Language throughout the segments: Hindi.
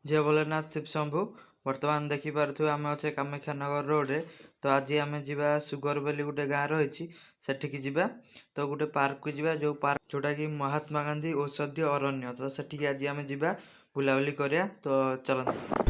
जय भोलेनाथ शिव शंभु। बर्तमान देखिपे आम अच्छे कामाख्यानगर रोड रे। तो आज आम जा सुगर बोली गोटे गाँ रही सेठिकी जीवा। तो गोटे पार्क को जीवा जो पार्क जोटा कि महात्मा गांधी औषधीय अरण्य। तो सेठिकी आज आम जीवा बुलाबुली करिया। तो चलते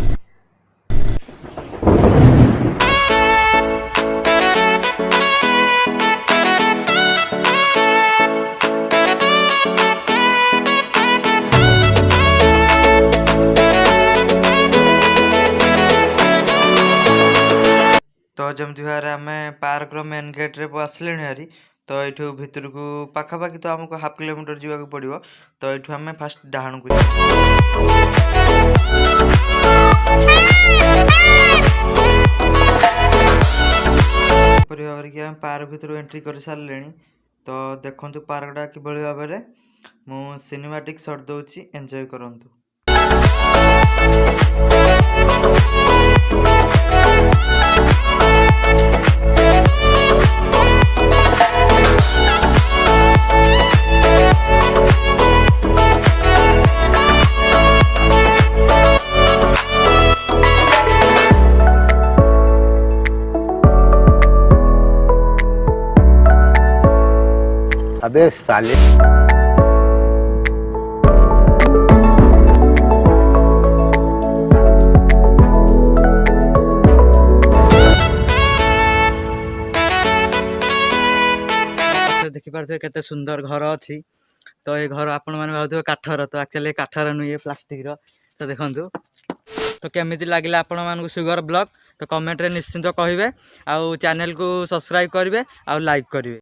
तो जमती भाई आम पार्क मेन गेट रे आसले हारी। तो ये भितर को पाखापाखि तो आमको हाफ किलोमीटर जावाक पड़ो। तो ये आम फास्ट डाहाण को भाव कि पार्क भितर एंट्री कर सारे। तो देखु पार्कटा कि भाव में मु सिनेमाटिक शॉट दूची एंजॉय करंतु। अबे साले देखिपे केते सुंदर घर अच्छी। तो ये घर आपण मैंने भाव काठर। तो एक्चुअली काठर नुहे प्लास्टिक रो। तो देखु तो केमिति लगिला आपण मानकु सुगर ब्लॉग। तो कमेंट रे निश्चिंत कहिबे। आउ चैनल को सब्सक्राइब करिवे आउ लाइक करिवे।